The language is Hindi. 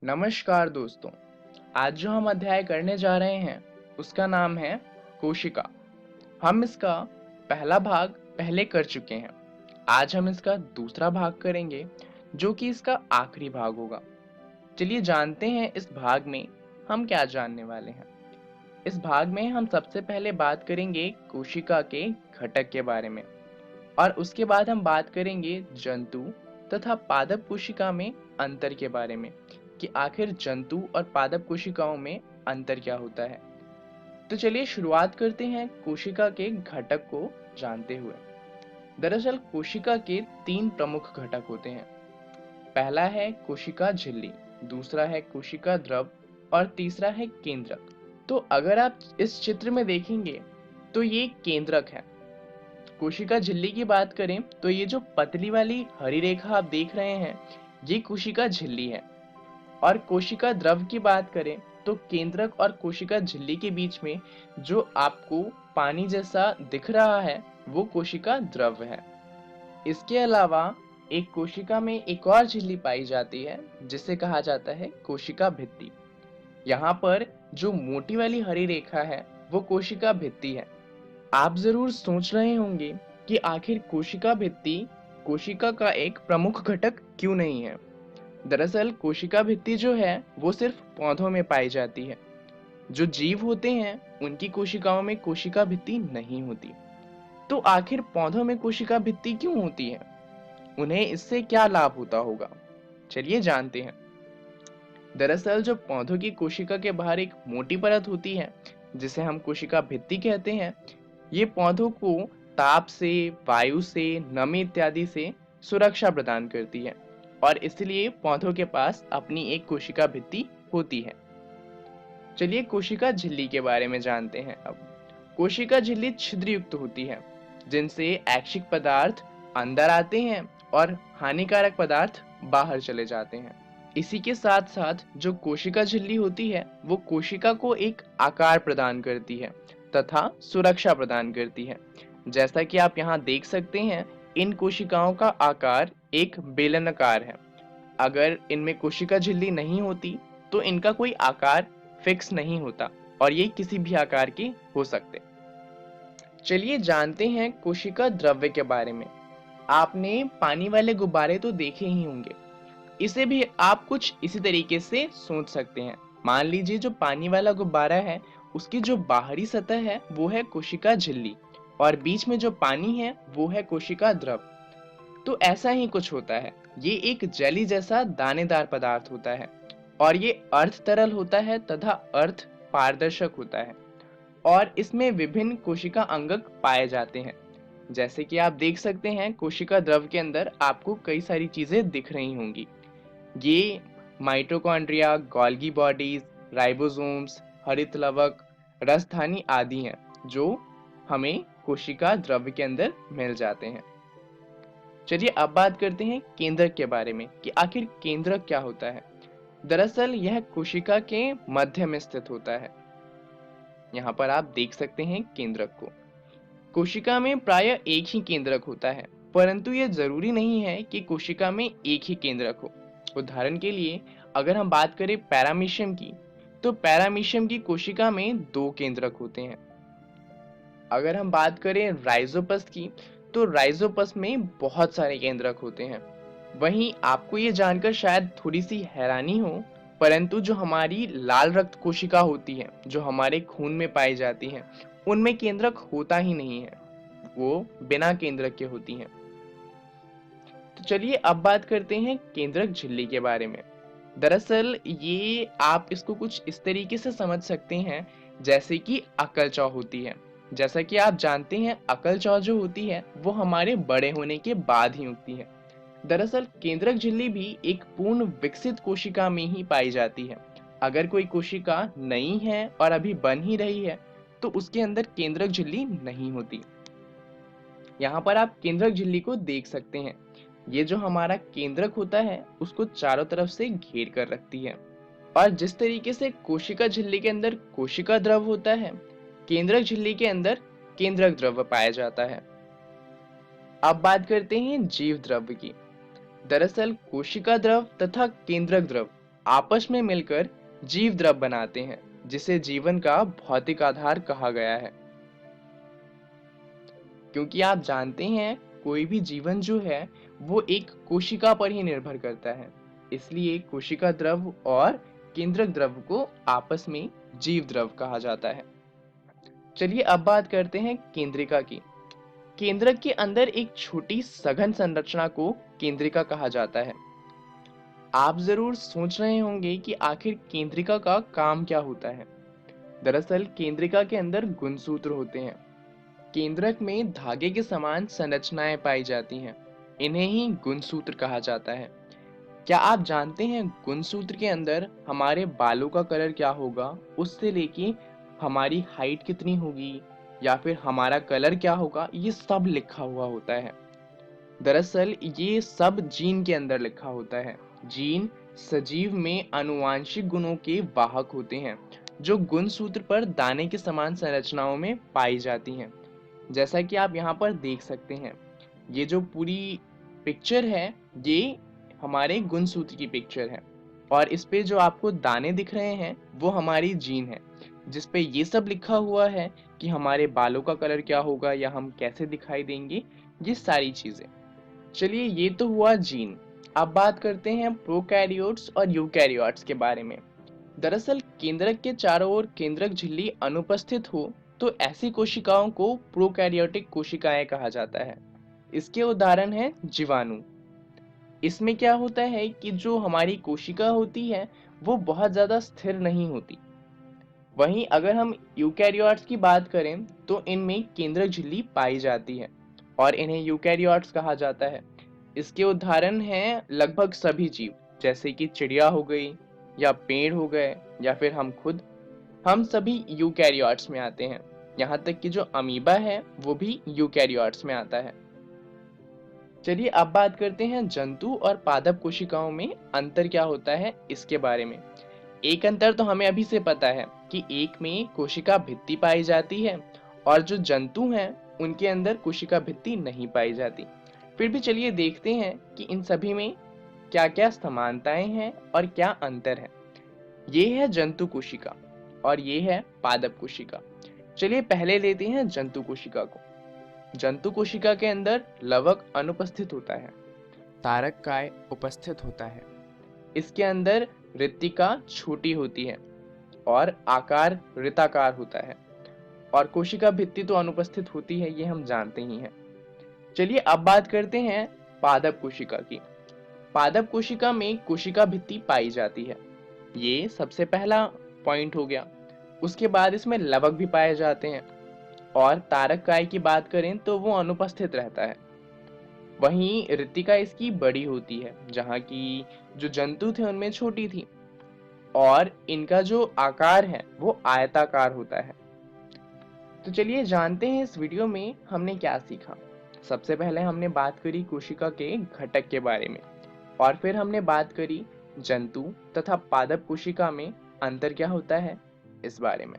नमस्कार दोस्तों। आज जो हम अध्याय करने जा रहे हैं उसका नाम है कोशिका। हम इसका पहला भाग पहले कर चुके हैं। आज हम इसका दूसरा भाग करेंगे जो कि इसका आखिरी भाग होगा। चलिए जानते हैं इस भाग में हम क्या जानने वाले हैं। इस भाग में हम सबसे पहले बात करेंगे कोशिका के घटक के बारे में और उसके बाद हम बात करेंगे जंतु तथा पादप कोशिका में अंतर के बारे में कि आखिर जंतु और पादप कोशिकाओं में अंतर क्या होता है। तो चलिए शुरुआत करते हैं कोशिका के घटक को जानते हुए। दरअसल कोशिका के तीन प्रमुख घटक होते हैं। पहला है कोशिका झिल्ली, दूसरा है कोशिका द्रव और तीसरा है केंद्रक। तो अगर आप इस चित्र में देखेंगे तो ये केंद्रक है। कोशिका झिल्ली की बात करें तो ये जो पतली वाली हरी रेखा आप देख रहे हैं ये कोशिका झिल्ली है। और कोशिका द्रव की बात करें तो केंद्रक और कोशिका झिल्ली के बीच में जो आपको पानी जैसा दिख रहा है वो कोशिका द्रव है। इसके अलावा एक कोशिका में एक और झिल्ली पाई जाती है जिसे कहा जाता है कोशिका भित्ति। यहाँ पर जो मोटी वाली हरी रेखा है वो कोशिका भित्ति है। आप जरूर सोच रहे होंगे कि आखिर कोशिका भित्ति कोशिका का एक प्रमुख घटक क्यों नहीं है। दरअसल कोशिका भित्ति जो है वो सिर्फ पौधों में पाई जाती है। जो जीव होते हैं उनकी कोशिकाओं में कोशिका भित्ति नहीं होती। तो आखिर पौधों में कोशिका भित्ति क्यों होती है, उन्हें इससे क्या लाभ होता होगा, चलिए जानते हैं। दरअसल जो पौधों की कोशिका के बाहर एक मोटी परत होती है जिसे हम कोशिका भित्ति कहते हैं, ये पौधों को ताप से, वायु से, नमी इत्यादि से सुरक्षा प्रदान करती है और इसलिए पौधों के पास अपनी एक कोशिका भित्ति होती है। चलिए कोशिका झिल्ली के बारे में जानते हैं अब। कोशिका झिल्ली छिद्र युक्त होती है जिनसे ऐच्छिक पदार्थ अंदर आते हैं और हानिकारक पदार्थ बाहर चले जाते हैं। इसी के साथ साथ जो कोशिका झिल्ली होती है वो कोशिका को एक आकार प्रदान करती है तथा सुरक्षा प्रदान करती है। जैसा कि आप यहाँ देख सकते हैं इन कोशिकाओं का आकार एक बेलनाकार है। अगर इनमें कोशिका झिल्ली नहीं होती तो इनका कोई आकार फिक्स नहीं होता और ये किसी भी आकार के हो सकते। चलिए जानते हैं कोशिका द्रव्य के बारे में। आपने पानी वाले गुब्बारे तो देखे ही होंगे। इसे भी आप कुछ इसी तरीके से सोच सकते हैं। मान लीजिए जो पानी वाला गुब्बारा है उसकी जो बाहरी सतह है वो है कोशिका झिल्ली और बीच में जो पानी है वो है कोशिका द्रव। तो ऐसा ही कुछ होता है। ये एक जेली जैसा दानेदार पदार्थ होता है और ये अर्ध तरल होता है तथा अर्ध पारदर्शक होता है और इसमें विभिन्न कोशिका अंगक पाए जाते हैं। जैसे कि आप देख सकते हैं कोशिका द्रव के अंदर आपको कई सारी चीजें दिख रही होंगी। ये माइटोकॉन्ड्रिया, गोल्गी बॉडीज, राइबोसोम्स, हरित लवक, रसधानी आदि हैं जो हमें कोशिका द्रव्य के अंदर मिल जाते हैं। चलिए अब बात करते हैं केंद्रक के बारे में कि आखिर केंद्रक क्या होता है। दरअसल यह कोशिका के मध्य में स्थित होता है। यहाँ पर आप देख सकते हैं केंद्रक को। कोशिका में प्राय एक ही केंद्रक होता है, परंतु यह जरूरी नहीं है कि कोशिका में एक ही केंद्रक हो। उदाहरण के लिए अगर हम बात करें पैरामीशियम की, तो पैरामीशियम की कोशिका में दो केंद्रक होते हैं। अगर हम बात करें राइजोपस की, तो राइजोपस में बहुत सारे केंद्रक होते हैं। वहीं आपको ये जानकर शायद थोड़ी सी हैरानी हो, परंतु जो हमारी लाल रक्त कोशिका होती है जो हमारे खून में पाई जाती है उनमें केंद्रक होता ही नहीं है, वो बिना केंद्रक के होती हैं। तो चलिए अब बात करते हैं केंद्रक झिल्ली के बारे में। दरअसल ये आप इसको कुछ इस तरीके से समझ सकते हैं जैसे कि अकल चौ होती है। जैसा कि आप जानते हैं अकल चौ जो होती है वो हमारे बड़े होने के बाद ही उगती है। दरअसल केंद्रक झिल्ली भी एक पूर्ण विकसित कोशिका में ही पाई जाती है। अगर कोई कोशिका नई है और अभी बन ही रही है तो उसके अंदर केंद्रक झिल्ली नहीं होती। यहाँ पर आप केंद्रक झिल्ली को देख सकते हैं। ये जो हमारा केंद्रक होता है उसको चारों तरफ से घेर कर रखती है और जिस तरीके से कोशिका झिल्ली के अंदर कोशिका द्रव होता है, केंद्रक झिल्ली के अंदर केंद्रक द्रव पाया जाता है। अब बात करते हैं जीव द्रव्य की। दरअसल कोशिका द्रव तथा केंद्रक द्रव आपस में मिलकर जीव द्रव बनाते हैं, जिसे जीवन का भौतिक आधार कहा गया है। क्योंकि आप जानते हैं कोई भी जीवन जो है वो एक कोशिका पर ही निर्भर करता है, इसलिए कोशिका द्रव और केंद्रक द्रव को आपस में जीव द्रव कहा जाता है। चलिए अब बात करते हैं केंद्रिका की। केंद्रक के अंदर एक छोटी सघन संरचना को केंद्रिका कहा जाता है। आप जरूर सोच रहे होंगे कि आखिर केंद्रिका का काम क्या होता है। दरअसल केंद्रिका के अंदर गुणसूत्र होते हैं। केंद्रक में धागे के समान संरचनाएं पाई जाती हैं। इन्हें ही गुणसूत्र कहा जाता है। क्या आप जानते हैं गुणसूत्र के अंदर हमारे बालों का कलर क्या होगा, उससे लेके हमारी हाइट कितनी होगी या फिर हमारा कलर क्या होगा, ये सब लिखा हुआ होता है। दरअसल ये सब जीन के अंदर लिखा होता है। जीन सजीव में आनुवांशिक गुणों के वाहक होते हैं, जो गुणसूत्र पर दाने के समान संरचनाओं में पाई जाती हैं। जैसा कि आप यहाँ पर देख सकते हैं, ये जो पूरी पिक्चर है ये हमारे गुणसूत्र की पिक्चर है, और इस पे जो आपको दाने दिख रहे हैं वो हमारी जीन है, जिस पे ये सब लिखा हुआ है कि हमारे बालों का कलर क्या होगा या हम कैसे दिखाई देंगे, ये सारी चीजें। चलिए ये तो हुआ जीन। अब बात करते हैं प्रोकैरियोट्स और यूकैरियोट्स के बारे में। दरअसल केंद्रक के चारों ओर केंद्रक झिल्ली अनुपस्थित हो तो ऐसी कोशिकाओं को प्रोकैरियोटिक कोशिकाएं कहा जाता है। इसके उदाहरण हैं जीवाणु। इसमें क्या होता है कि जो हमारी कोशिका होती है वो बहुत ज्यादा स्थिर नहीं होती। वहीं अगर हम यूकैरियोट्स की बात करें तो इनमें केंद्रक झिल्ली पाई जाती है और इन्हें यूकैरियोट्स कहा जाता है। इसके उदाहरण हैं लगभग सभी जीव, जैसे कि चिड़िया हो गई या पेड़ हो गए या फिर हम खुद। हम सभी यूकैरियोट्स में आते हैं। यहाँ तक कि जो अमीबा है वो भी यूकैरियोट्स में आता है। चलिए अब बात करते हैं जंतु और पादप कोशिकाओं में अंतर क्या होता है इसके बारे में। एक अंतर तो हमें अभी से पता है कि एक में कोशिका भित्ति पाई जाती है और जो जंतु हैं उनके अंदर कोशिका भित्ति नहीं पाई जाती। फिर भी चलिए देखते हैं कि इन सभी में क्या क्या समानताएं हैं और क्या अंतर है। ये है जंतु कोशिका और ये है पादप कोशिका। चलिए पहले लेते हैं जंतु कोशिका को। जंतु कोशिका के अंदर लवक अनुपस्थित होता है, तारक काय उपस्थित होता है। इसके अंदर रिक्तिका छोटी होती है और आकार वृत्ताकार होता है, और कोशिका भित्ति तो अनुपस्थित होती है, ये हम जानते ही हैं। चलिए अब बात करते हैं पादप कोशिका की। पादप कोशिका में कोशिका भित्ति पाई जाती है, ये सबसे पहला पॉइंट हो गया। उसके बाद इसमें लवक भी पाए जाते हैं, और तारक काय की बात करें तो वो अनुपस्थित रहता है। वहीं रिक्तिका इसकी बड़ी होती है, जहाँ की जो जंतु थे उनमें छोटी थी, और इनका जो आकार है वो आयताकार होता है। तो चलिए जानते हैं इस वीडियो में हमने क्या सीखा। सबसे पहले हमने बात करी कोशिका के घटक के बारे में, और फिर हमने बात करी जंतु तथा पादप कोशिका में अंतर क्या होता है इस बारे में।